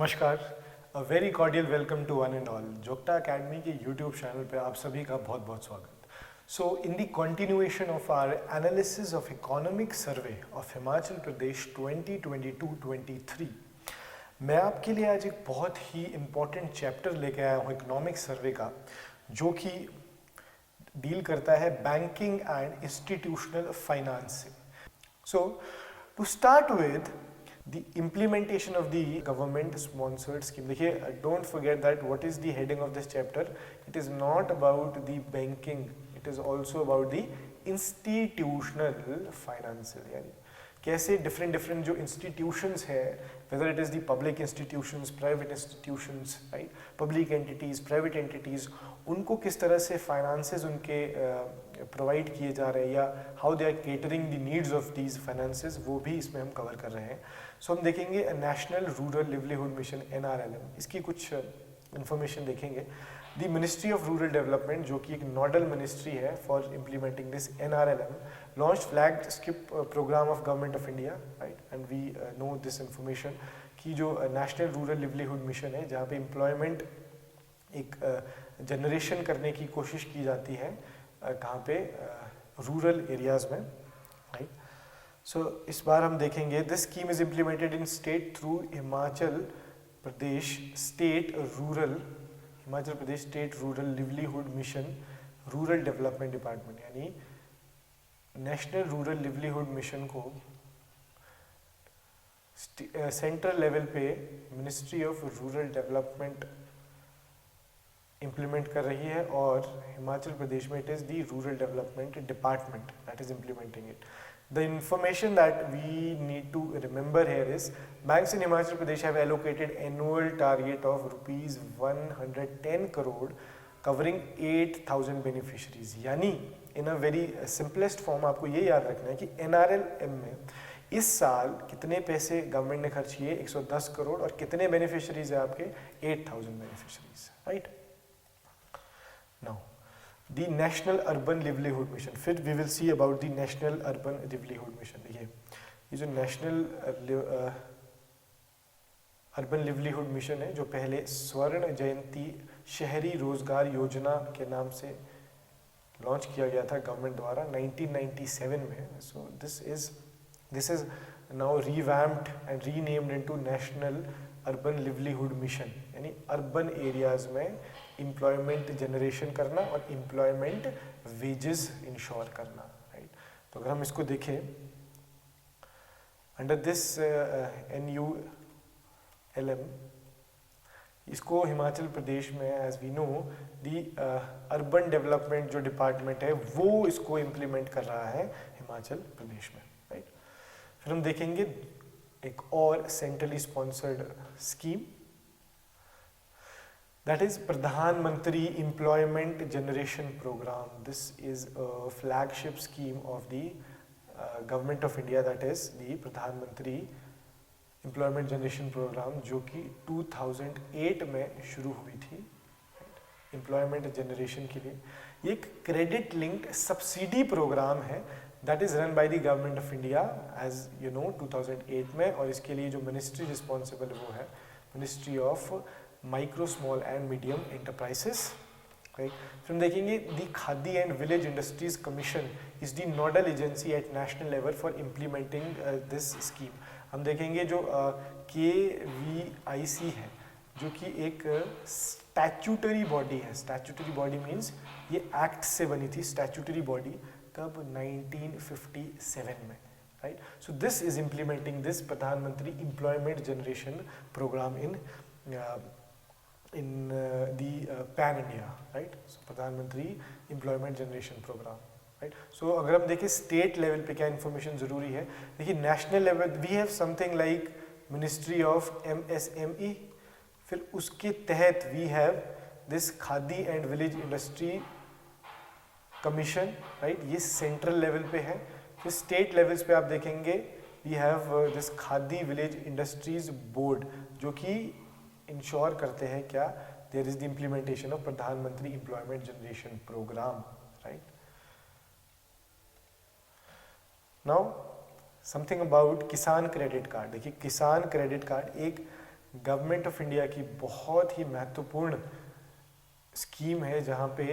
नमस्कार, a very cordial welcome to one and all. Jokta academy के YouTube channel पे आप सभी का बहुत बहुत स्वागत। So in the continuation of our analysis of economic survey of Himachal Pradesh 2022-23, मैं आपके लिए आज एक बहुत ही इम्पोर्टेंट चैप्टर लेके आया हूँ इकोनॉमिक सर्वे का, जो कि डील करता है बैंकिंग एंड इंस्टीट्यूशनल फाइनेंस से। So, to start with the implementation of the government sponsored scheme. देखिए, don't forget that what is the heading of this chapter. It is not about the banking, it is also about the institutional financial, यानी कैसे different जो institutions है, whether it is the public institutions, private institutions, right, public entities, private entities, उनको किस तरह से finances उनके provide किए जा रहे हैं या how they are catering the needs of these finances, वो भी इसमें हम कवर कर रहे हैं। सो हम देखेंगे national rural livelihood mission NRLM, इसकी कुछ इन्फॉर्मेशन देखेंगे। The ministry of rural development, जो कि एक नोडल मिनिस्ट्री है for implementing this NRLM, launch flagship programme of government of India, right, and we know this information कि जो नेशनल रूरल लिवलीहुड मिशन है, जहाँ पे एम्प्लॉयमेंट एक जनरेशन करने की कोशिश की जाती है, कहाँ पे रूरल एरियाज में, राइट। सो इस बार हम देखेंगे this scheme is implemented in state through Himachal Pradesh state rural livelihood mission rural development department, यानी नेशनल रूरल लिवलीहुड मिशन को सेंट्रल लेवल पे ministry of rural development implement कर रही है, और हिमाचल प्रदेश में it is the rural development department that is implementing it. The information that we need to remember here is banks in Himachal Pradesh have allocated annual target of rupees 110 crore covering 8,000 beneficiaries. यानी इन a very simplest form आपको ये याद रखना है कि NRLM में इस साल कितने पैसे गवर्नमेंट ने खर्च किए, 110 करोड़, और कितने बेनिफिशरीज है आपके, 8,000 beneficiaries, right. Now, the National Urban Livelihood Mission. फिर we will see about the National Urban Livelihood Mission. देखिए, ये जो National Urban Livelihood Mission है, जो पहले स्वर्ण जयंती शहरी रोजगार योजना के नाम से लॉन्च किया गया था गवर्नमेंट द्वारा 1997 में. So this is now revamped and renamed into National urban livelihood mission, यानी अर्बन एरियाज में एम्प्लॉयमेंट जनरेशन करना और एम्प्लॉयमेंट वेजेस इंश्योर करना, राइट। तो अगर हम इसको देखें अंडर दिस NULM, इसको हिमाचल प्रदेश में as we know the urban development जो डिपार्टमेंट है वो इसको इम्प्लीमेंट कर रहा है हिमाचल प्रदेश में, राइट। फिर हम देखेंगे एक और centrally sponsored scheme, that is Pradhanmantri employment generation programme. This is a flagship scheme of the government of India, that is the Pradhanmantri employment generation programme, जो कि 2008 में शुरू हुई थी एम्प्लॉयमेंट जनरेशन के लिए। ये एक क्रेडिट लिंक्ड सब्सिडी प्रोग्राम है that is run by the government of India as you know 2008 में, और इसके लिए जो मिनिस्ट्री रिस्पॉन्सिबल वो है ministry of micro small and medium enterprises, right. फिर हम देखेंगे the Khadi and village industries commission is the nodal agency at national level for implementing this scheme. हम देखेंगे जो KVIC है, जो कि एक स्टैट्यूटरी बॉडी है। स्टैट्यूटरी बॉडी मीन्स ये एक्ट से बनी थी, स्टैट्यूटरी बॉडी कब, 1957 में, right. So this is implementing this Pradhanmantri employment generation programme in the pan India, right. सो प्रधानमंत्री एम्प्लॉयमेंट जनरेशन प्रोग्राम, राइट। सो अगर हम देखें स्टेट लेवल पे क्या इन्फॉर्मेशन जरूरी है, देखिए national level we have something like ministry of MSME, फिर उसके तहत we have this Khadi and village industry commission, right, ये सेंट्रल लेवल पे है। फिर स्टेट लेवल्स पे आप देखेंगे we have this Khadi village industries board, जो कि इंश्योर करते हैं क्या, there is the implementation of Pradhanmantri employment generation programme, right. Now something about Kisan credit card. देखिए किसान क्रेडिट कार्ड एक गवर्नमेंट ऑफ इंडिया की बहुत ही महत्वपूर्ण स्कीम है जहाँ पे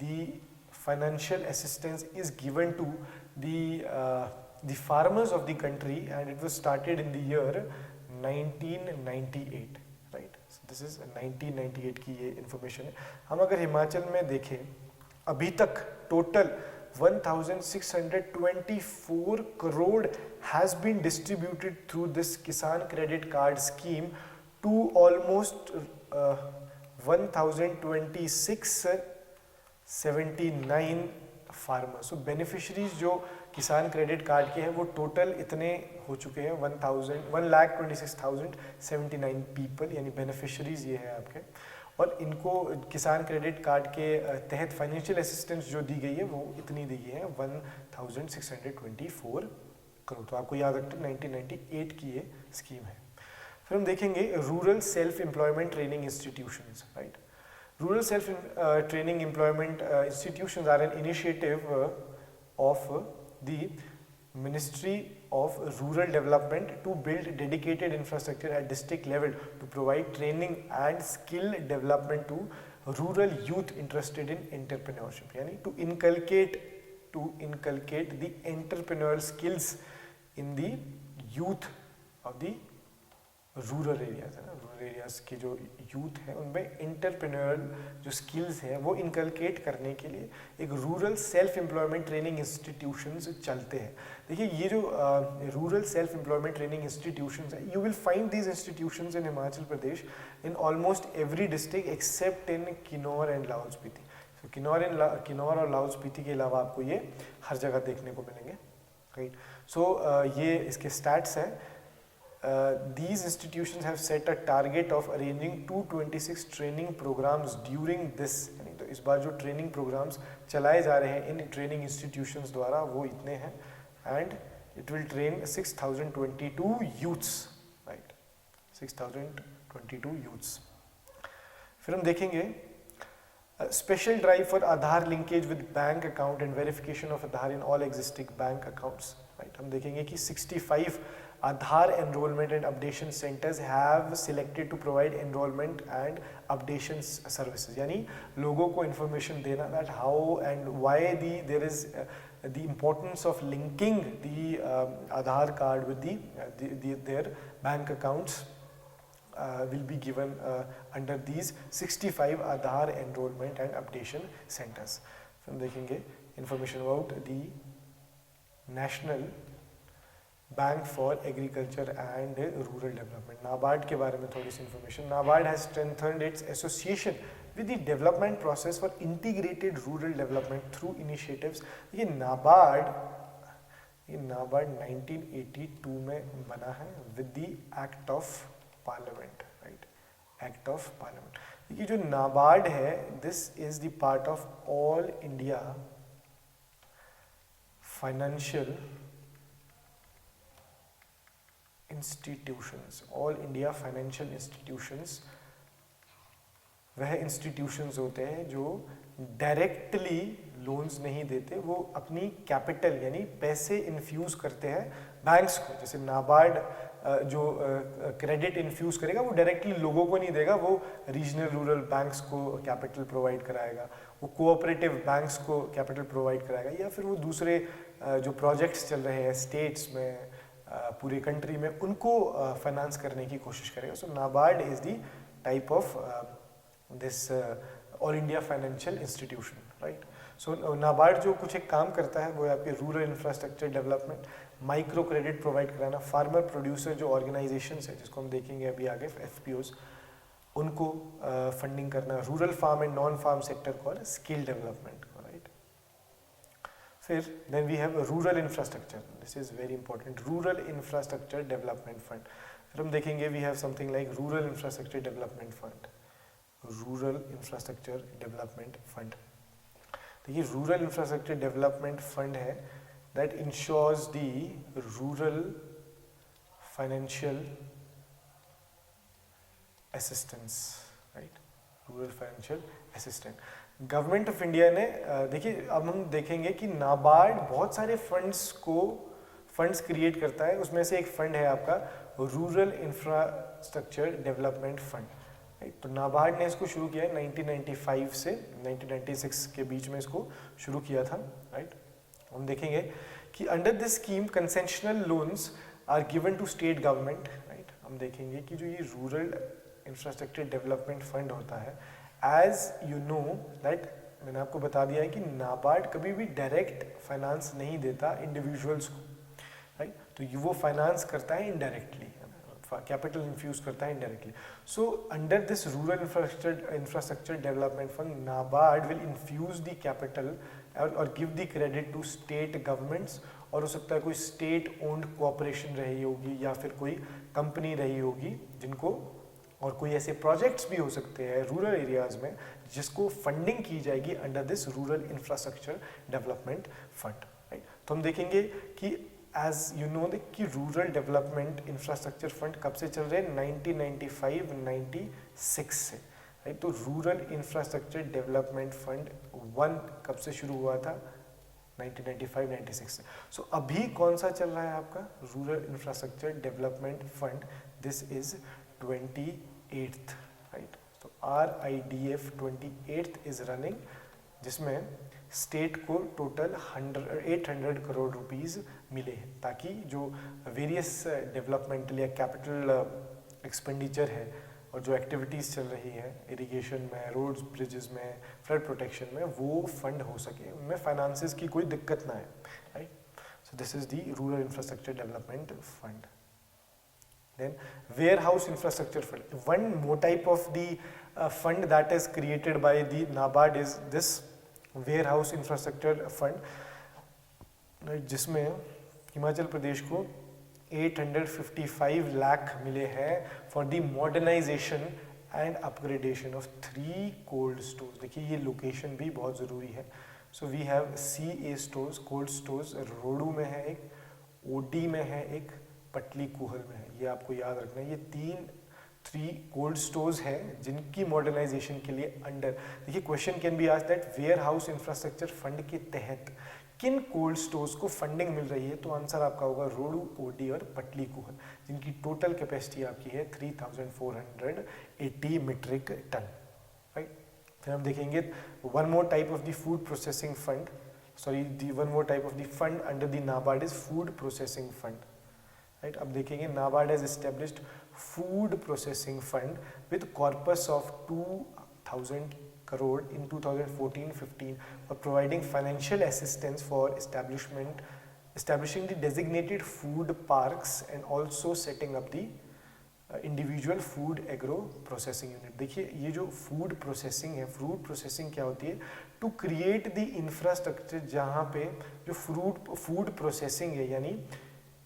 the financial assistance is given to the farmers of the country, and it was started in the year 1998, right? So this is 1998 की ये information है. हम अगर हिमाचल में देखें, अभी तक total 1624 crore has been distributed through this Kisan Credit Card scheme to almost 102679 farmers. So beneficiaries जो किसान क्रेडिट कार्ड के हैं वो टोटल इतने हो चुके हैं 1,26,079 पीपल, यानी बेनिफिशरीज ये है आपके. और इनको किसान क्रेडिट कार्ड के तहत फाइनेंशियल असिस्टेंस जो दी गई है वो इतनी दी गई है 1,624 करोड़. तो आपको याद रखना 1998 की ये स्कीम है. फिर हम देखेंगे rural self employment training institutions, right. Rural self-training employment institutions are an initiative of the Ministry of Rural Development to build dedicated infrastructure at district level to provide training and skill development to rural youth interested in entrepreneurship. यानी to inculcate the entrepreneurial skills in the youth of the rural areas है ना. Rural areas के जो youth है उनमें entrepreneurial जो skills हैं वो इनकलकेट करने के लिए एक rural self employment training institutions चलते हैं. देखिए ये जो rural self employment training institutions है, you will find these institutions in Himachal Pradesh in almost every district except in Kinnaur and Lahaul Spiti. तो किन्नौर और लाहौल स्पीति के अलावा आपको ये हर जगह देखने को मिलेंगे, राइट. सो ये इसके स्टैट्स हैं. These institutions have set a target of arranging 226 training programs during this. तो इस बार जो ट्रेनिंग प्रोग्राम्स चलाए जा रहे हैं इन ट्रेनिंग इंस्टीट्यूशंस द्वारा वो इतने हैं, and it will train 6022 youths, right. 6022 youths. फिर हम देखेंगे special drive for Aadhaar linkage with bank account and verification of Aadhaar in all existing bank accounts, right. हम देखेंगे कि 65 Aadhaar enrollment and updation centers have selected to provide enrollment and updation services. यानी लोगों को information देना that how and why there is the importance of linking the Aadhaar card with their bank accounts will be given under these 65 Aadhaar enrollment and updation centers. फिर हम देखेंगे information about the National bank for agriculture and rural development, NABARD के बारे में थोड़ी सी information. NABARD has strengthened its association with the development process for integrated rural development through initiatives. ये NABARD 1982 में बना है with the act of parliament, right. Act of parliament. ये जो नाबार्ड है this is the part of all India financial institutions. All India financial institutions वह institutions होते हैं जो डायरेक्टली लोन्स नहीं देते, वो अपनी कैपिटल यानी पैसे इन्फ्यूज़ करते हैं बैंक्स को. जैसे नाबार्ड जो क्रेडिट इन्फ्यूज़ करेगा वो डायरेक्टली लोगों को नहीं देगा, वो रीजनल रूरल बैंक्स को कैपिटल प्रोवाइड कराएगा, वो कोऑपरेटिव बैंक्स को कैपिटल प्रोवाइड कराएगा, या फिर वो दूसरे जो प्रोजेक्ट्स चल रहे हैं स्टेट्स में पूरे कंट्री में उनको फाइनेंस करने की कोशिश करेगा. So NABARD is the type of this all India financial institution, right. So NABARD जो कुछ एक काम करता है वो है आपके rural infrastructure development, micro credit provide कराना, फार्मर प्रोड्यूसर जो ऑर्गेनाइजेशंस है जिसको हम देखेंगे अभी आगे FPOs, उनको फंडिंग करना, rural farm and non farm sector को और स्किल डेवलपमेंट. फिर then we have rural infrastructure. This is very important. Rural infrastructure development fund. फिर हम देखेंगे we have something like rural infrastructure development fund. Rural infrastructure development fund. देखिए rural infrastructure development fund है that ensures the rural financial assistance, right? Rural financial assistance. Government of India ने देखिए अब हम देखेंगे कि नाबार्ड बहुत सारे फंड्स को फंड्स क्रिएट करता है, उसमें से एक फंड है आपका rural infrastructure development fund, right. तो नाबार्ड ने इसको शुरू किया है 1995 से 1996 के बीच में इसको शुरू किया था, राइट। हम देखेंगे कि under this scheme concessional loans are given to state government, right. हम देखेंगे कि जो ये रूरल इंफ्रास्ट्रक्चर डेवलपमेंट फंड होता है, एज यू नो दैट, मैंने आपको बता दिया है कि नाबार्ड कभी भी डायरेक्ट फाइनेंस नहीं देता इंडिविजुअल्स को, राइट। तो ये वो फाइनेंस करता है इनडायरेक्टली, कैपिटल इन्फ्यूज करता है indirectly. So under this rural infrastructure development fund, NABARD will infuse the capital और give the credit to state governments, और हो सकता है कोई स्टेट ओन्ड कॉर्पोरेशन रही होगी या फिर कोई कंपनी रही होगी जिनको, और कोई ऐसे प्रोजेक्ट्स भी हो सकते हैं रूरल एरियाज में जिसको फंडिंग की जाएगी under this rural infrastructure development fund, right. तो हम देखेंगे कि एज यू नो कि रूरल डेवलपमेंट इंफ्रास्ट्रक्चर फंड कब से चल रहे हैं, 1995-96 से, राइट। तो रूरल इंफ्रास्ट्रक्चर डेवलपमेंट फंड 1 कब से शुरू हुआ था, 1995-96 से। सो अभी कौन सा चल रहा है आपका rural infrastructure development fund, this is 28th, right. तो RIDF 28th इज रनिंग, जिसमें स्टेट को टोटल 800 करोड़ रुपीस मिले हैं, ताकि जो वेरियस डेवलपमेंटल या कैपिटल एक्सपेंडिचर है और जो एक्टिविटीज़ चल रही है इरिगेशन में, रोड्स ब्रिजेस में, फ्लड प्रोटेक्शन में, वो फंड हो सके, उनमें फाइनेंसेस की कोई दिक्कत ना है, right. So this is the rural infrastructure development fund. Then warehouse infrastructure fund, one more type of the fund that is created by the NABARD is this warehouse infrastructure fund, जिसमें हिमाचल प्रदेश को 855 लाख मिले हैं for the modernisation and upgradation of 3 cold stores. देखिए ये location भी बहुत ज़रूरी है। So we have CA stores, cold stores Rohru में है एक, OD में है एक, पटली कुहल में है, ये आपको याद रखना है। ये 3 कोल्ड स्टोर्स हैं जिनकी मॉडर्नाइजेशन के लिए अंडर, देखिए question can be asked that warehouse infrastructure fund के तहत किन कोल्ड स्टोर्स को फंडिंग मिल रही है, तो आंसर आपका होगा रोडू, OD और पटली कुहल, जिनकी टोटल कैपेसिटी आपकी है 3480 मीट्रिक टन, राइट। फिर हम देखेंगे one more type of the food processing fund, sorry one more type of the fund under the NABARD is food processing fund, right. अब देखेंगे NABARD has established food processing fund with corpus of 2000 crore in 2014-15 for providing financial assistance for establishing the designated food parks and also setting up the individual food agro processing unit। देखिए ये जो food processing है, food processing क्या होती है, to create the infrastructure जहाँ पे जो फूड प्रोसेसिंग है, यानी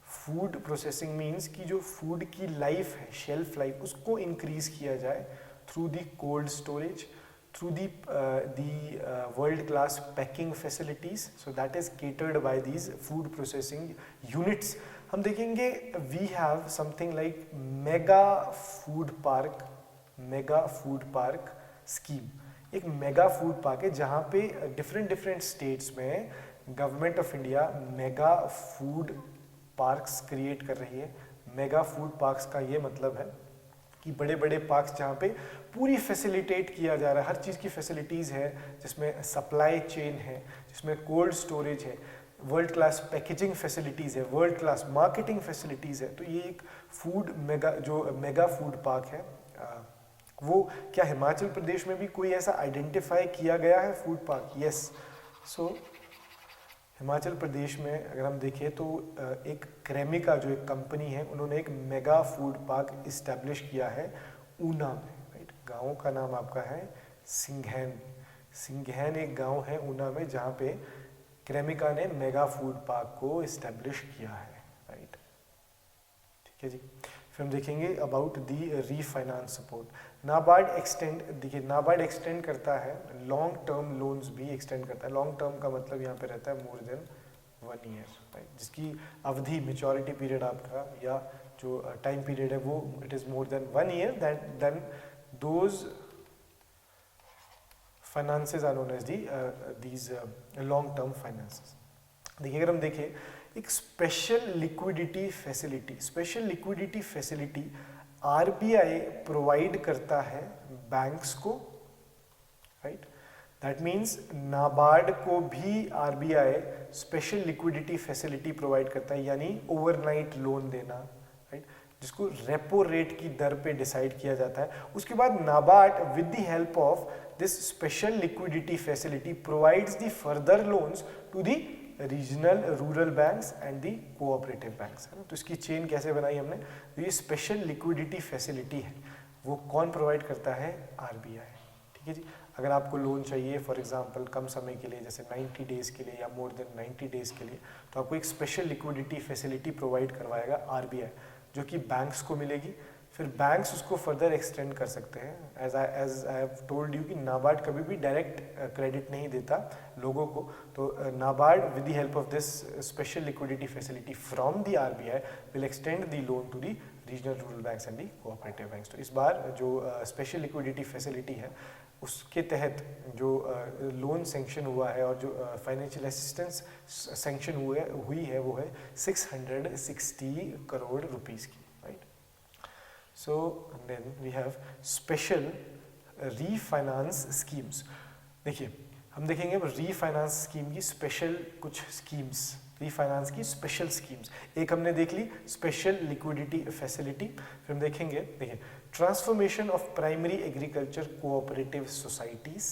फूड प्रोसेसिंग मीन्स कि जो फूड की लाइफ है, शेल्फ लाइफ, उसको इंक्रीज किया जाए through the cold storage, through the world class packing facilities, so that is catered by these food processing units. हम देखेंगे we have something like mega food park scheme. एक mega food park है जहाँ पे different states में government of India mega food parks create कर रही है। मेगा फूड पार्क्स का ये मतलब है कि बड़े बड़े पार्क्स जहाँ पे पूरी फैसिलिटेट किया जा रहा है, हर चीज़ की फैसिलिटीज़ है, जिसमें सप्लाई चेन है, जिसमें कोल्ड स्टोरेज है, वर्ल्ड क्लास पैकेजिंग फैसिलिटीज़ है, वर्ल्ड क्लास मार्केटिंग फैसिलिटीज़ है। तो ये एक मेगा फूड पार्क है, वो क्या हिमाचल प्रदेश में भी कोई ऐसा आइडेंटिफाई किया गया है फूड पार्क? यस। सो हिमाचल प्रदेश में अगर हम देखें तो एक क्रेमिका जो एक कंपनी है, उन्होंने एक मेगा फूड पार्क इस्टेब्लिश किया है ऊना में, राइट। गाँव का नाम आपका है सिंघैन एक गांव है ऊना में जहाँ पे क्रेमिका ने मेगा फूड पार्क को इस्टेब्लिश किया है, राइट। ठीक है जी। फिर हम देखेंगे about the refinance support. NABARD extend करता है, लॉन्ग टर्म लोन्स भी एक्सटेंड करता है। लॉन्ग टर्म का मतलब यहाँ पे रहता है मोर देन 1 ईयर, राइट, जिसकी अवधि, मेच्योरिटी पीरियड आपका या जो टाइम पीरियड है वो it is more than 1 year, then those finances are known as these long term finances। देखिए अगर हम देखें एक special liquidity facility RBI provide करता है बैंक्स को, राइट। दैट मीन्स नाबार्ड को भी RBI special liquidity facility provide करता है, यानी ओवरनाइट लोन देना, राइट, जिसको रेपो रेट की दर पे डिसाइड किया जाता है। उसके बाद NABARD with the help of this special liquidity facility provides the further loans to the regional rural banks and the cooperative banks, है ना। तो इसकी चेन कैसे बनाई हमने, तो ये स्पेशल लिक्विडिटी फैसिलिटी है वो कौन प्रोवाइड करता है, आरबीआई, ठीक है जी। अगर आपको लोन चाहिए फॉर एग्जांपल कम समय के लिए, जैसे 90 डेज के लिए या मोर देन 90 डेज के लिए, तो आपको एक स्पेशल लिक्विडिटी फैसिलिटी प्रोवाइड करवाएगा आरबीआई, जो कि बैंक्स को मिलेगी। फिर बैंक्स उसको फर्दर एक्सटेंड कर सकते हैं। As I have told you कि नाबार्ड कभी भी डायरेक्ट क्रेडिट नहीं देता लोगों को, तो NABARD with the help of this special liquidity facility from the RBI will extend the loan to the regional rural banks and the cooperative banks. तो इस बार जो स्पेशल लिक्विडिटी फैसिलिटी है उसके तहत जो लोन सैंक्शन हुआ है और जो फाइनेंशियल असिस्टेंस सैंक्शन हुई है वो है 660 करोड़ रुपीस की, right. So then we have special refinance schemes। देखिए हम देखेंगे रीफाइनेंस स्कीम की स्पेशल कुछ स्कीम्स, रीफाइनेंस की स्पेशल स्कीम्स। एक हमने देख ली स्पेशल लिक्विडिटी फैसिलिटी, फिर हम देखेंगे, देखिए transformation of primary agriculture cooperative societies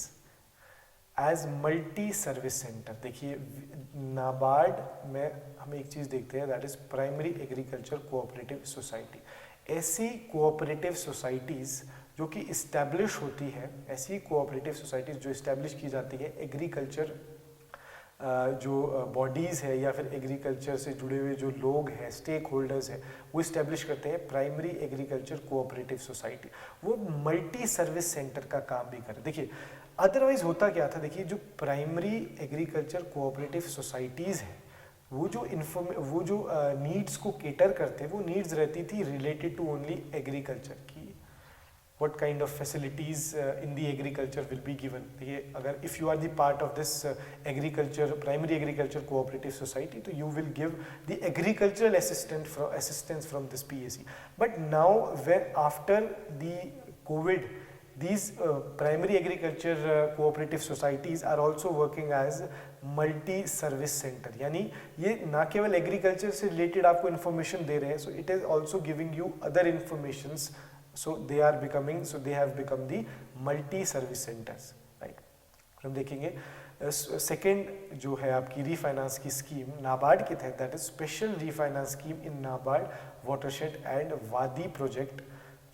as multi service centre. देखिए नाबार्ड में हम एक चीज देखते हैं, that is primary agriculture cooperative society. ऐसी कोऑपरेटिव सोसाइटीज़ जो कि इस्टेब्लिश होती है, ऐसी कोऑपरेटिव सोसाइटीज़ जो इस्टेब्लिश की जाती है एग्रीकल्चर जो बॉडीज़ है या फिर एग्रीकल्चर से जुड़े हुए जो लोग हैं, स्टेक होल्डर्स हैं, वो इस्टेब्लिश करते हैं प्राइमरी एग्रीकल्चर कोऑपरेटिव सोसाइटी। वो मल्टी सर्विस सेंटर का काम भी करे। देखिए अदरवाइज होता क्या था, देखिए जो प्राइमरी एग्रीकल्चर कोऑपरेटिव सोसाइटीज़ हैं वो जो नीड्स को केटर करते, वो नीड्स रहती थी रिलेटेड टू ओनली एग्रीकल्चर की, what kind of facilities in the agriculture will be given। देखिए अगर if you are the part of this agriculture primary agriculture cooperative society, तो you will give the agricultural assistance from this PAC। But now when after the COVID, these primary agriculture cooperative societies are also working as multi service centre, यानी ये ना केवल agriculture से related आपको information दे रहे हैं, so it is also giving you other informations, so they have become the multi service centres, right. हम देखेंगे सेकेंड जो है आपकी रीफाइनेंस की स्कीम नाबार्ड के तहत, that is special refinance scheme in NABARD watershed and वादी project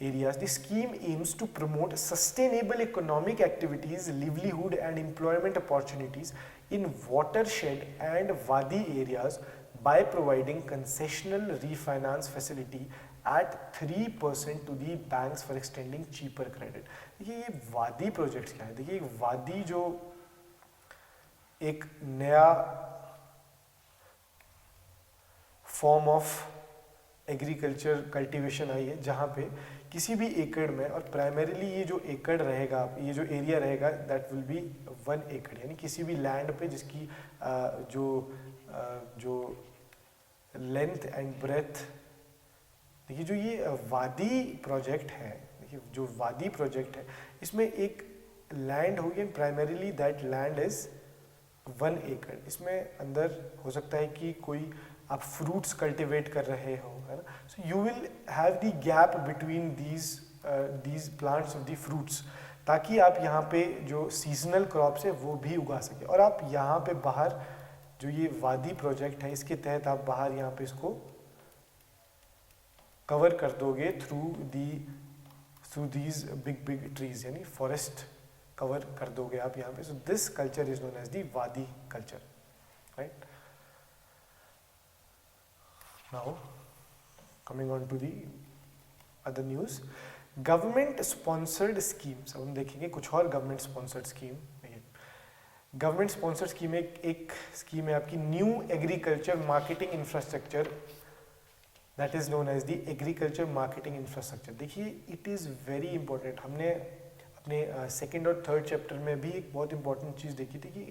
areas। The scheme aims to promote sustainable economic activities, livelihood and employment opportunities in watershed and wadi areas by providing concessional refinance facility at 3% to the banks for extending cheaper credit। देखिए ये वादी projects क्या है, देखिए वादी जो एक नया फॉर्म ऑफ एग्रीकल्चर कल्टीवेशन आई है, जहाँ पे किसी भी एकड़ में, और प्राइमरीली ये जो एकड़ रहेगा, ये जो एरिया रहेगा, दैट विल बी 1 एकड़, यानी किसी भी लैंड पे जिसकी जो लेंथ एंड ब्रेथ। देखिए जो ये वादी प्रोजेक्ट है, देखिए जो वादी प्रोजेक्ट है इसमें एक लैंड होगी, and primarily that land is 1 एकड़। इसमें अंदर हो सकता है कि कोई आप फ्रूट्स कल्टिवेट कर रहे हो, है ना, so you will have the gap between these plants of the fruits, ताकि आप यहाँ पे जो सीजनल क्रॉप्स है वो भी उगा सके। और आप यहाँ पे बाहर जो ये वादी प्रोजेक्ट है इसके तहत आप बाहर यहाँ पे इसको कवर कर दोगे थ्रू दीज बिग ट्रीज, यानी फॉरेस्ट कवर कर दोगे आप यहाँ पे। So this culture is known as the wadi culture, right. Now, coming on to the other news, government sponsored schemes. अब हम देखेंगे कुछ और government sponsored scheme. Government sponsored scheme एक स्कीम है आपकी new agriculture marketing infrastructure, that is known as the agriculture marketing infrastructure. देखिए it is very important. हमने अपने सेकेंड और थर्ड चैप्टर में भी एक बहुत इंपॉर्टेंट चीज़ देखी थी कि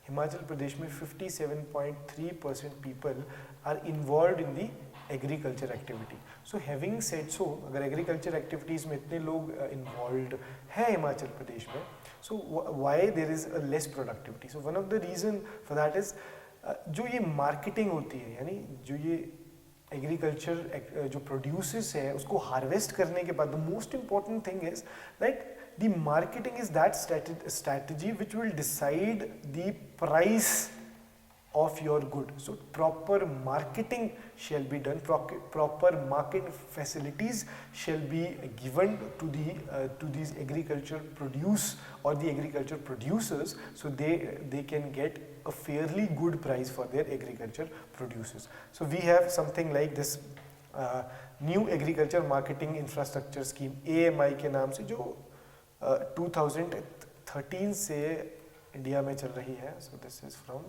हिमाचल प्रदेश में 57.3% people are involve in the agriculture activity. So having said so, अगर एग्रीकल्चर एक्टिविटीज़ में इतने लोग इन्वॉल्व हैं हिमाचल प्रदेश में, so why there is a less productivity. So one of the reason for that is जो ये मार्केटिंग होती है, यानी जो ये एग्रीकल्चर जो प्रोड्यूसेस है उसको हार्वेस्ट करने के बाद the most important thing is that the marketing is that strategy which will decide the price of your good. So proper marketing shall be done, proper market facilities shall be given to these agriculture produce or the agriculture producers, so they can get a fairly good price for their agriculture produces. So we have something like this new agriculture marketing infrastructure scheme AMI के नाम से, जो 2013 से India में चल रही है. So this is from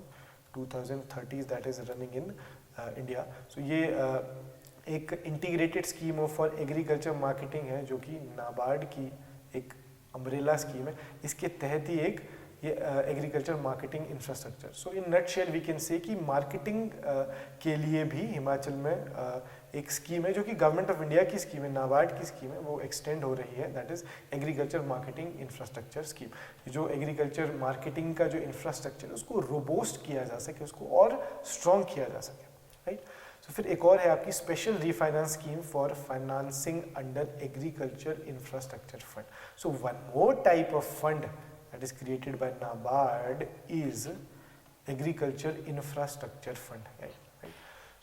2030 that is running in India. So ये एक integrated scheme of for agriculture marketing है, जो कि नाबार्ड की एक अम्ब्रेला स्कीम है. इसके तहत ही एक ये agriculture marketing infrastructure. So in nutshell we can say कि मार्केटिंग के लिए भी हिमाचल में एक स्कीम है जो कि गवर्नमेंट ऑफ इंडिया की स्कीम है, नाबार्ड की स्कीम है, वो एक्सटेंड हो रही है. That is agriculture marketing infrastructure scheme. जो एग्रीकल्चर मार्केटिंग का जो इंफ्रास्ट्रक्चर है उसको रोबोस्ट किया जा सके, उसको और स्ट्रॉन्ग किया जा सके, राइट. तो फिर एक और है आपकी special refinance scheme for financing under agriculture infrastructure fund. So one more type of fund that is created by NABARD is agriculture infrastructure fund, right?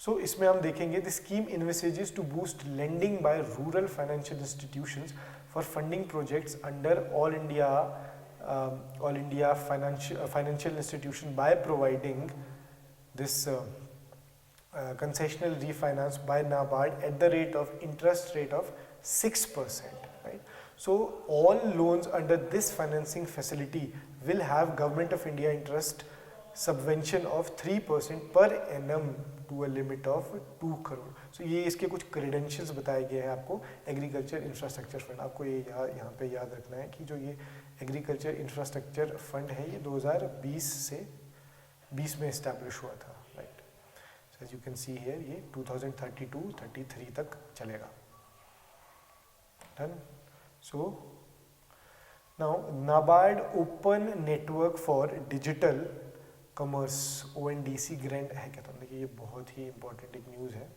So इसमें हम देखेंगे the scheme envisages to boost lending by rural financial institutions for funding projects under all India financial institution by providing this concessional refinance by NABARD at the interest rate of 6%, right? So all loans under this financing facility will have Government of India interest subvention of 3% per annum to a limit of 2 crore. So ये इसके कुछ credentials बताए गए हैं आपको agriculture infrastructure fund. आपको ये यहाँ पे याद रखना है कि जो ये एग्रीकल्चर इंफ्रास्ट्रक्चर फंड है ये 2020 में इस्टेब्लिश हुआ था, right. So as you can see here ये 2032-33 तक चलेगा. Done. So now NABARD Open Network for Digital Commerce ONDC grand hackathon. देखिए ये बहुत ही इंपॉर्टेंट एक न्यूज़ है.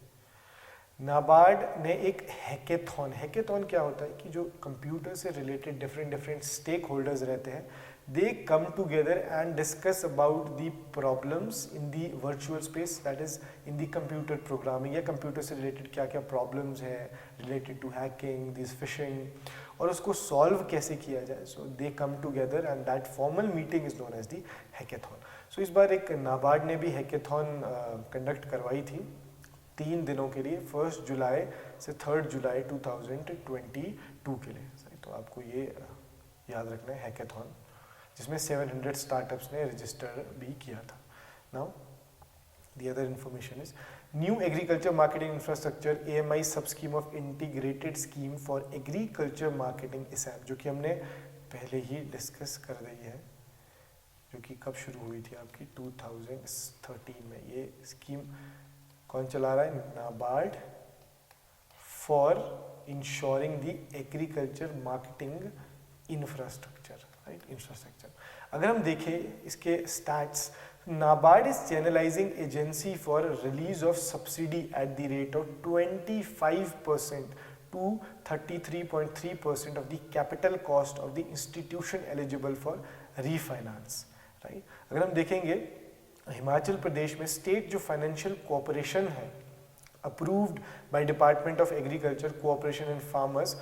नाबार्ड ने एक हैकेथॉन क्या होता है कि जो कंप्यूटर से रिलेटेड डिफरेंट स्टेक होल्डर्स रहते हैं, they come together and discuss about the problems in the virtual space, that is in the computer programming, या कंप्यूटर से रिलेटेड क्या क्या प्रॉब्लम्स हैं related to hacking, this phishing, और उसको सॉल्व कैसे किया जाए. So they come together and that formal meeting is known as the hackathon. सो इस बार एक नाबार्ड ने भी हैकेथॉन कंडक्ट करवाई थी 3 दिनों के लिए, 1 जुलाई से 3 जुलाई 2022 के लिए. तो आपको ये याद रखना है हैकेथॉन, जिसमें 700 स्टार्टअप्स ने रजिस्टर भी किया था. Now the other information is new agriculture marketing infrastructure AMI सब scheme of integrated scheme for agriculture marketing ISAM, जो कि हमने पहले ही डिस्कस कर दी है, जो कि कब शुरू हुई थी आपकी 2013 में. ये स्कीम कौन चला रहा है? NABARD for ensuring the agriculture marketing infrastructure, right, infrastructure. अगर हम देखें इसके stats, NABARD is channelizing agency for release of subsidy at the rate of 25% to 33.3% of the capital cost of the institution eligible for refinance, right. अगर हम देखेंगे हिमाचल प्रदेश में state जो financial cooperation है approved by department of agriculture, cooperation and farmers,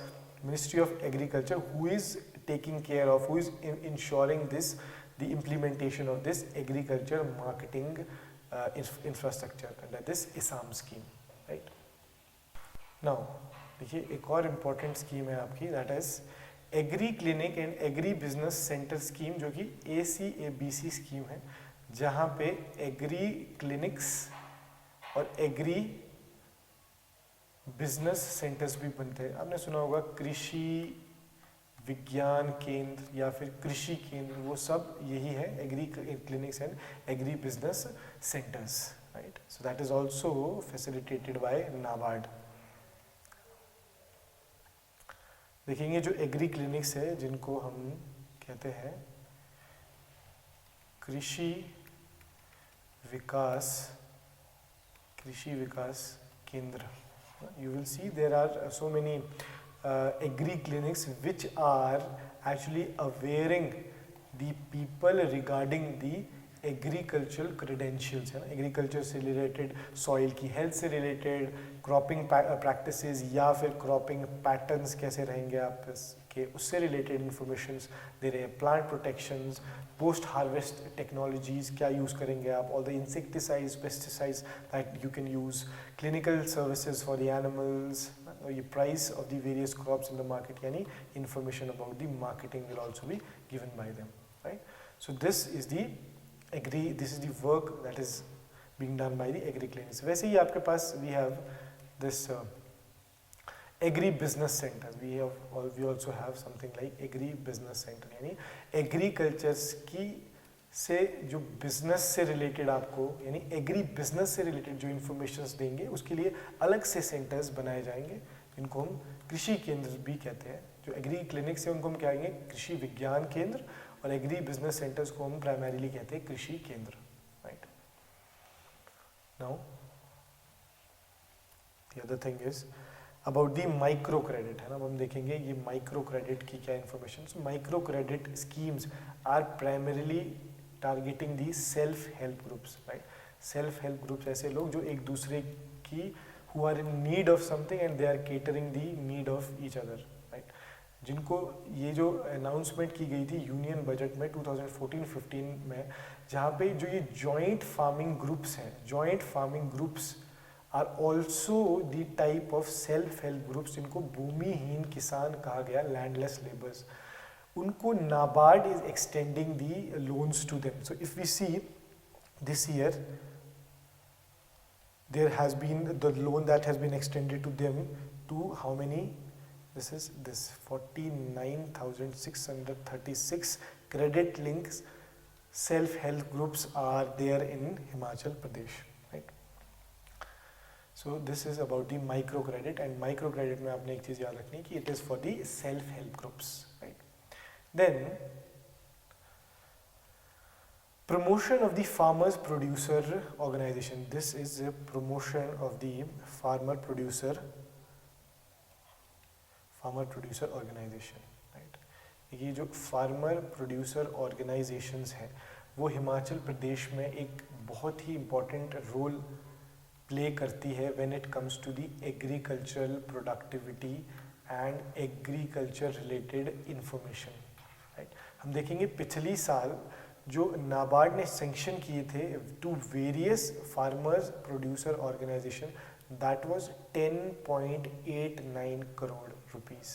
ministry of agriculture, who is taking care of, who is ensuring the implementation of this agriculture marketing infrastructure under this ISAM scheme, right. Now देखिए एक और important scheme है आपकी, that is agree clinic and agri business centre scheme, जो कि ACABC scheme है, जहाँ पे एग्री क्लिनिक्स और एग्री बिजनेस सेंटर्स भी बनते हैं. आपने सुना होगा कृषि विज्ञान केंद्र या फिर कृषि केंद्र, वो सब यही है, agri clinics and agri business centres, right. So that is also facilitated by NABARD. देखेंगे जो एग्री क्लिनिक्स है, जिनको हम कहते हैं कृषि विकास केंद्र. You will see there are so many agri clinics which are actually awareing the people regarding the agricultural credentials है ना, एग्रीकल्चर से रिलेटेड, सॉइल की हेल्थ से रिलेटेड, क्रॉपिंग प्रैक्टिसेस या फिर क्रॉपिंग पैटर्न्स कैसे रहेंगे आप के, उससे रिलेटेड इंफॉर्मेशंस दे रहे हैं. Plant protections, post harvest technologies क्या यूज़ करेंगे आप, all the insecticides, pesticides that you can use, clinical services for the animals, ये price of the various crops in the market, यानी information about the marketing will also be given by them, right. So this is the work that is being done by the agri clinics. वैसे ही आपके पास we have this agri business centers. We also have something like agri business center, यानी agriculture की से जो business से related आपको, यानी agri business से रिलेटेड जो इंफॉर्मेशन देंगे, उसके लिए अलग से सेंटर्स बनाए जाएंगे, जिनको हम कृषि केंद्र भी कहते हैं. जो एग्री क्लिनिक्स है उनको हम कहेंगे कृषि विज्ञान केंद्र, और एग्री बिजनेस सेंटर्स को हम प्राइमरीली कहते हैं कृषि केंद्र, right. Now the other thing is about the micro credit, है ना. हम देखेंगे ये माइक्रो क्रेडिट की क्या information. Micro credit schemes are primarily targeting the self help groups, right. Self help groups ऐसे लोग जो एक दूसरे की who are in need of something and they are catering the need of each other, right. जिनको ये जो announcement की गई थी यूनियन बजट में 2014-15 में, जहाँ पे जो ये जॉइंट फार्मिंग ग्रुप्स हैं, joint farming groups are also the type of self help groups, जिनको भूमिहीन किसान कहा गया, लैंडलेस लेबर्स. उनको NABARD is extending the loans to them. So if we see this year there has been the loan that has been extended to them to how many? This 49,636 credit links self-help groups are there in Himachal Pradesh, right. So this is about the microcredit, and microcredit में आपने एक चीज़ याद रखनी कि it is for the self-help groups, right. Then promotion of the farmers producer organization. This is a promotion of the farmer producer organization, right. ये जो farmer producer organizations हैं, वो हिमाचल प्रदेश में एक बहुत ही important role play करती है when it comes to the agricultural productivity and agriculture related information, right. हम देखेंगे पिछली साल जो नाबार्ड ने सेंक्शन किए थे to various farmers producer organisation, that was 10.89 crore rupees,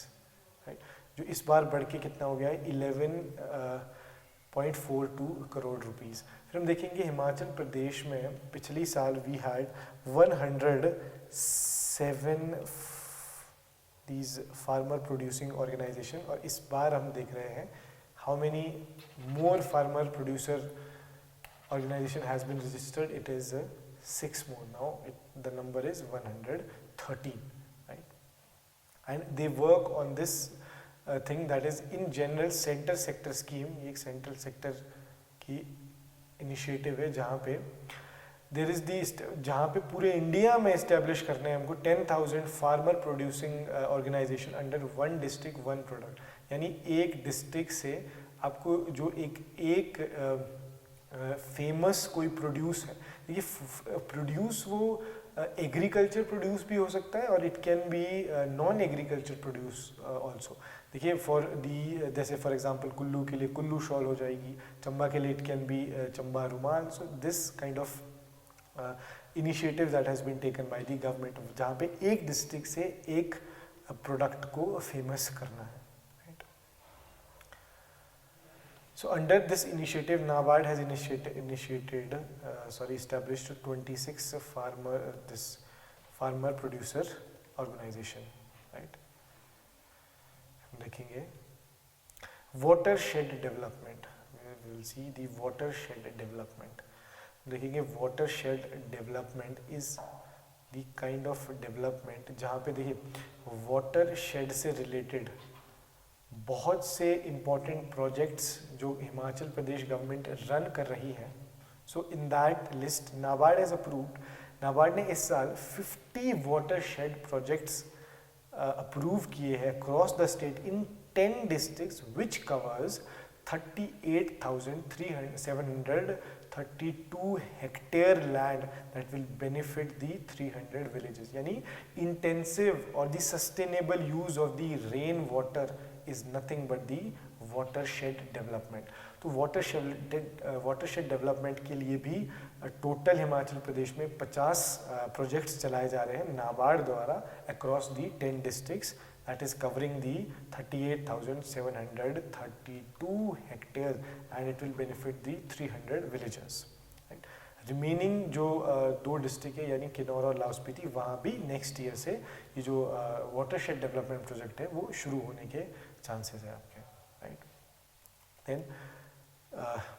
right. जो इस बार बढ़ के कितना हो गया है, 11.42 करोड़ रुपीस. फिर हम देखेंगे हिमाचल प्रदेश में पिछली साल we had 107 these farmer producing organisation, और इस बार हम देख रहे हैं how many more farmer producer organization has been registered. It is 6 more now. The number is 113, right. And they work on this thing that is in general center sector scheme. ये एक central sector की initiative है जहाँ पे there is the जहाँ पे पूरे India में establish करने हैं हमको 10,000 farmer producing organization under one district one product. यानी एक डिस्ट्रिक्ट से आपको जो एक फेमस कोई प्रोड्यूस है, देखिए प्रोड्यूस वो एग्रीकल्चर प्रोड्यूस भी हो सकता है और it can be non agriculture produce also. देखिए फॉर दी, जैसे फॉर एग्जांपल कुल्लू के लिए कुल्लू शॉल हो जाएगी, चंबा के लिए it can be Chamba rumal. So this kind of initiative that has been taken by the government, जहाँ पे एक डिस्ट्रिक्ट से एक प्रोडक्ट को फेमस करना है. So under this initiative, NABARD has established 26 farmer producer organization, right. हम देखेंगे watershed development, we will see the watershed development. देखेंगे watershed development is the kind of development जहाँ पे देखिए watershed से related बहुत से important projects जो हिमाचल प्रदेश गवर्नमेंट रन कर रही है. So in that list NABARD has approved, NABARD ने इस साल 50 watershed projects अप्रूव किए हैं across the state in 10 districts which covers 38,732 hectare land that will benefit the 300 villages. यानी intensive or the sustainable use of the rain water is nothing but the watershed development. तो watershed development के लिए भी total Himachal Pradesh में 50 projects चलाए जा रहे हैं नाबार्ड द्वारा across the 10 districts, that is covering the 38,732 hectares and it will benefit the 300 villages. Right? Remaining जो 2 डिस्ट्रिक्ट है यानी किन्नौर और लाहौल स्पीति, वहाँ भी नेक्स्ट ईयर से ये जो वाटरशेड डेवलपमेंट प्रोजेक्ट है वो शुरू होने के चांसेस है आपके. Right. Then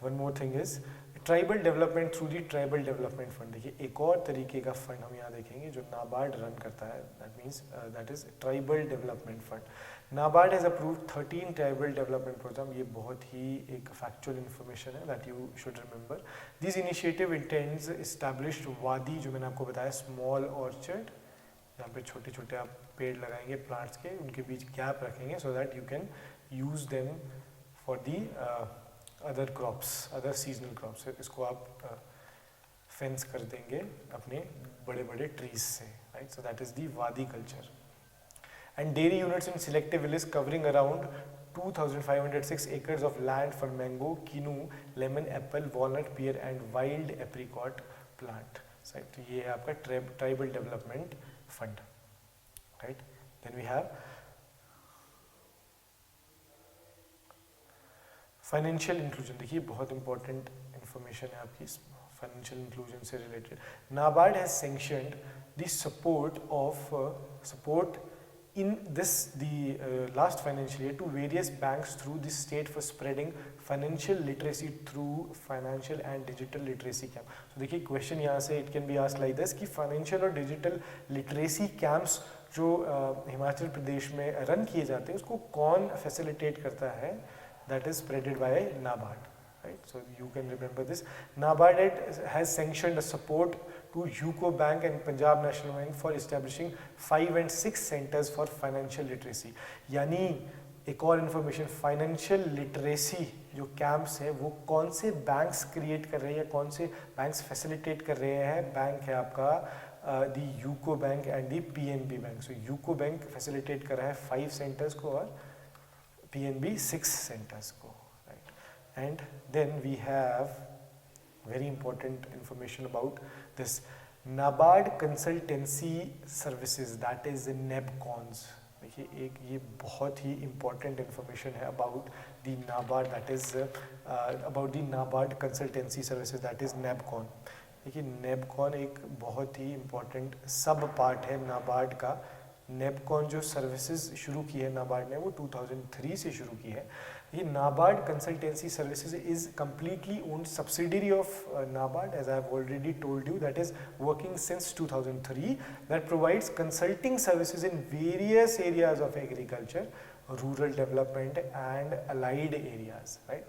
one more thing is tribal development through the tribal development fund. देखिए एक और तरीके का फंड हम यहाँ देखेंगे जो नाबार्ड रन करता है, that means that is tribal development fund. NABARD has approved 13 tribal development programme. ये बहुत ही एक फैक्चुअल इन्फॉर्मेशन है that you should remember. This initiative intends established वादी, जो मैंने आपको बताया स्मॉल ऑर्चर्ड, यहाँ पे छोटे छोटे आप पेड़ लगाएंगे प्लांट्स के, उनके बीच गैप रखेंगे so that you can use them for the other crops, other seasonal crops. इसको आप फेंस कर देंगे अपने बड़े बड़े ट्रीज से. Right. So that is the wadi culture. And dairy units in selective villages covering around 2,506 acres of land for mango, kinu, lemon, apple, walnut, pear and wild apricot plant. So ये है आपका tribal development fund. Right? Then we have financial inclusion. देखिए बहुत important information है आपकी financial inclusion से related. NABARD has sanctioned the support in this last financial year to various banks through the state for spreading financial literacy through financial and digital literacy camp. So देखिए question यहाँ से it can be asked like this कि financial और digital literacy camps जो हिमाचल प्रदेश में run किए जाते हैं उसको कौन facilitate करता है? That is spreaded by NABARD. Right? So you can remember this. NABARD has sanctioned a support to UCO Bank and Punjab National Bank for establishing 5 and 6 centers for financial literacy. यानी एक और information, financial literacy जो camps है वो कौन से banks create कर रहे हैं, कौन से बैंक्स फैसिलिटेट कर रहे हैं? बैंक है आपका the UCO bank and the PNB bank. So UCO bank facilitate कर रहा है 5 सेंटर्स को और पीएनबी 6 सेंटर्स को. And then we have very important information about this NABARD consultancy services, that is NEBCONS. देखिए एक ये बहुत ही important information है about the NABARD, that is about the NABARD consultancy services, that is NEBCON. देखिए NEBCON एक बहुत ही important सब part है NABARD का. NEBCON जो सर्विसेज शुरू की है NABARD ने वो 2003 से शुरू की है. ये NABARD consultancy services is completely owned subsidiary of NABARD, as I have already told you, that is working since 2003, that provides consulting services in various areas of agriculture, rural development and allied areas. Right?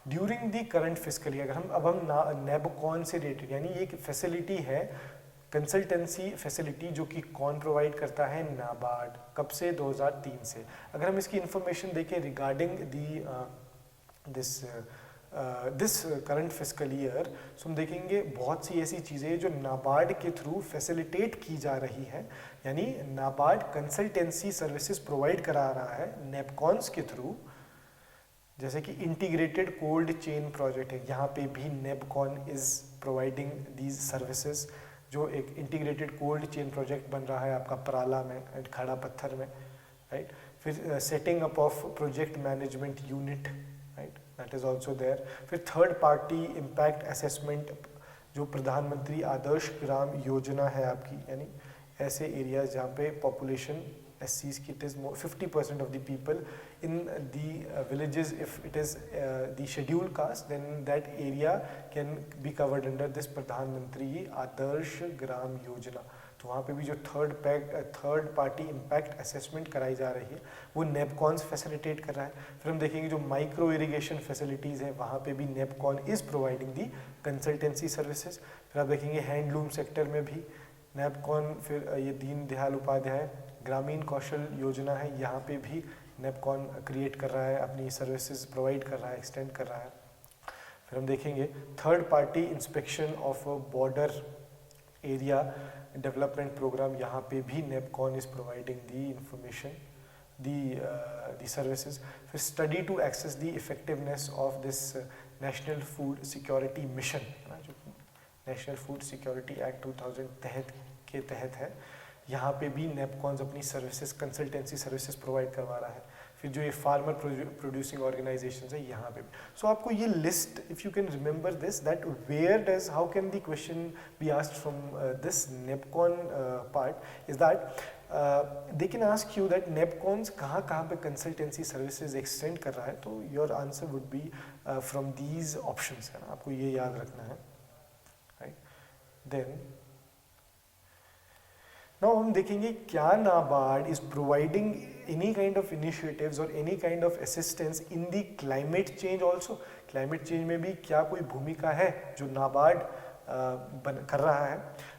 During the current fiscal year, अब हम NEBCON से related यानी एक facility है consultancy facility जो कि कौन provide करता है? नाबार्ड. कब से? 2003 से. अगर हम इसकी इंफॉर्मेशन देखें regarding the this current fiscal year, तो हम देखेंगे बहुत सी ऐसी चीज़ें जो नाबार्ड के थ्रू फैसिलिटेट की जा रही है. यानी नाबार्ड कंसल्टेंसी सर्विसेज प्रोवाइड करा रहा है नेबकॉन्स के थ्रू, जैसे कि इंटीग्रेटेड कोल्ड चेन प्रोजेक्ट है, यहाँ पे भी नेबकॉन इज प्रोवाइडिंग दीज सर्विसेज. जो एक इंटीग्रेटेड कोल्ड चेन प्रोजेक्ट बन रहा है आपका पराला में, खड़ा पत्थर में. राइट. फिर setting up of project management unit, right, that is also there. फिर थर्ड पार्टी इम्पैक्ट असेसमेंट जो प्रधानमंत्री आदर्श ग्राम योजना है आपकी, यानी ऐसे एरियाज जहाँ पे population SCs, it is more 50% of the people in the villages. If it is the scheduled caste, then that area can be covered under this Pradhan Mantri Adarsh Gram Yojana. तो वहाँ पे भी जो third party impact assessment कराई जा रही है वो नेपकॉन्स फैसिलिटेट कर रहा है. फिर हम देखेंगे जो माइक्रो इरिगेशन फैसिलिटीज़ हैं वहाँ पे भी NABCONS is providing the consultancy services. फिर आप देखेंगे हैंडलूम सेक्टर में भी नेपकॉन, फिर ये दीन दयाल उपाध्याय ग्रामीण कौशल योजना है, यहाँ पे भी नेपकॉन क्रिएट कर रहा है, अपनी सर्विसेज प्रोवाइड कर रहा है, एक्सटेंड कर रहा है. फिर हम देखेंगे third party inspection of border area development programme, यहाँ पे भी NABCONS is providing the information, the services. फिर study to access the effectiveness of this national food security mission, जो नेशनल फूड सिक्योरिटी एक्ट 2000 के तहत है, यहाँ पे भी नेपकॉन्स अपनी सर्विसेज कंसल्टेंसी सर्विसेज प्रोवाइड करवा रहा है. फिर जो ये फार्मर प्रोड्यूसिंग ऑर्गेनाइजेशंस है यहाँ पे भी. सो आपको ये list, if you can remember this, that where does, how can the question be asked from this NABCONS part, is that they can ask you that NABCONS कहाँ पे कंसल्टेंसी सर्विसेज एक्सटेंड कर रहा है. तो your answer would be from these options, है ना, आपको ये याद रखना है, राइट. देन नाउ हम देखेंगे क्या NABARD is providing any kind of initiatives और any kind of assistance in the climate change also. Climate change में भी क्या कोई भूमिका है जो नाबार्ड कर रहा है.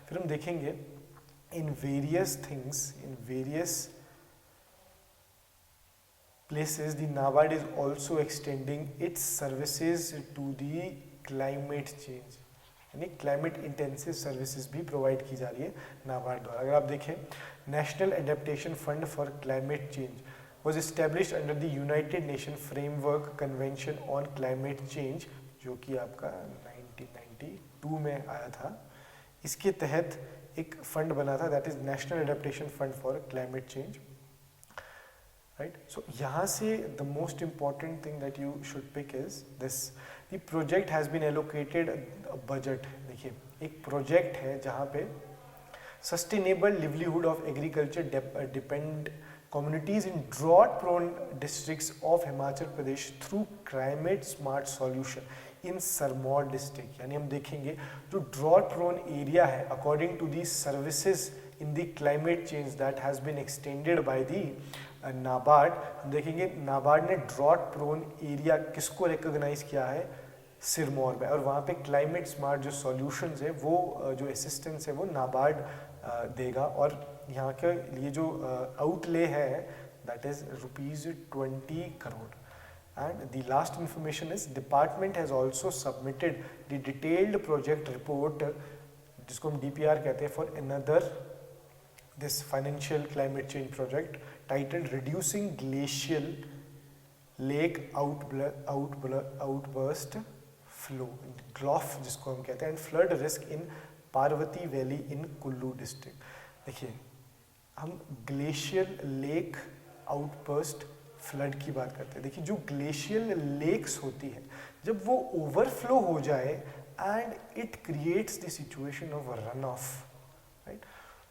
फिर हम देखेंगे in various things, in various places the NABARD is also extending its services to the climate change, यानी क्लाइमेट इंटेंसिव सर्विसेज भी प्रोवाइड की जा रही है नाबार्ड द्वारा. अगर आप देखें, national adaptation fund for climate change was established under the United nation framework convention on climate change, जो कि आपका 1992 में आया था. इसके तहत एक फंड बना था, that is national adaptation fund for climate change, right. So यहाँ से the most important thing that you should pick is this, the project has been allocated budget. देखिए, एक प्रोजेक्ट है जहाँ पे sustainable livelihood of agriculture depend communities in drought prone districts of Himachal Pradesh through climate smart solution in Sirmaur district. यानी हम देखेंगे जो drought prone area है, according to the services in the climate change that has been extended by the NABARD. हम देखेंगे नाबार्ड ने drought prone area किसको recognise किया है, सिरमौर में, और वहाँ पे क्लाइमेट स्मार्ट जो सॉल्यूशंस है वो जो असिस्टेंस है वो नाबार्ड देगा. और यहाँ के लिए जो आउटले है that is ₹20 crore. And the last information is department has also submitted the detailed project report, जिसको हम DPR कहते हैं, for another this financial climate change project titled Reducing Glacial Lake Outburst Flow, GLOF जिसको हम कहते हैं, and flood risk in Parvati valley in Kullu district. देखिए, हम ग्लेशियल लेक आउटबर्स्ट फ्लड की बात करते हैं. देखिए, जो ग्लेशियल लेक्स होती है, जब वो ओवरफ्लो हो जाए and it creates the situation of run of, right.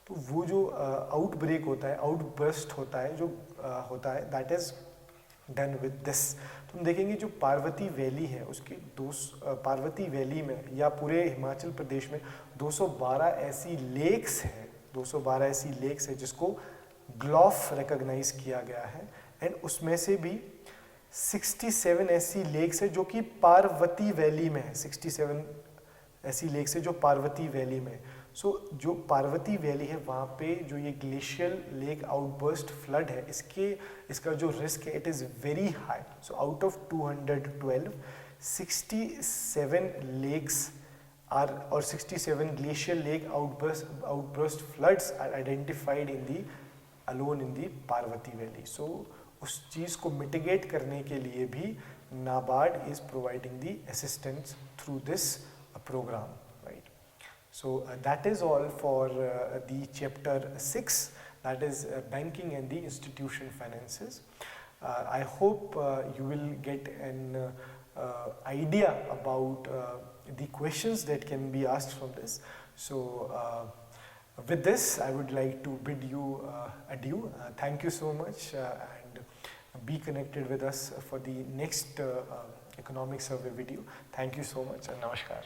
तो वो जो आउटब्रेक होता है, आउटबर्स्ट होता है, जो होता है, that is done with this. तो हम देखेंगे जो पार्वती वैली है उसके पार्वती वैली में या पूरे हिमाचल प्रदेश में 212 ऐसी लेक्स हैं, 212 ऐसी लेक्स है जिसको ग्लॉफ रिकॉग्नाइज किया गया है. एंड उसमें से भी 67 ऐसी लेक्स है जो कि पार्वती वैली में है. 67 ऐसी लेक्स है जो पार्वती वैली में. सो जो पार्वती वैली है वहाँ पे जो ये ग्लेशियल लेक आउटबर्स्ट फ्लड है, इसका जो रिस्क है it is very high. So out of 212, 67 lakes are और 67 glacial lake outburst floods are identified alone in the Parvati valley. So उस चीज़ को मिटिगेट करने के लिए भी NABARD is providing the assistance through this program, right. So that is all for the chapter 6, that is banking and the institution finances. I hope you will get an idea about the questions that can be asked from this. So With this, I would like to bid you adieu. Thank you so much, and be connected with us for the next economic survey video. Thank you so much, and namaskar.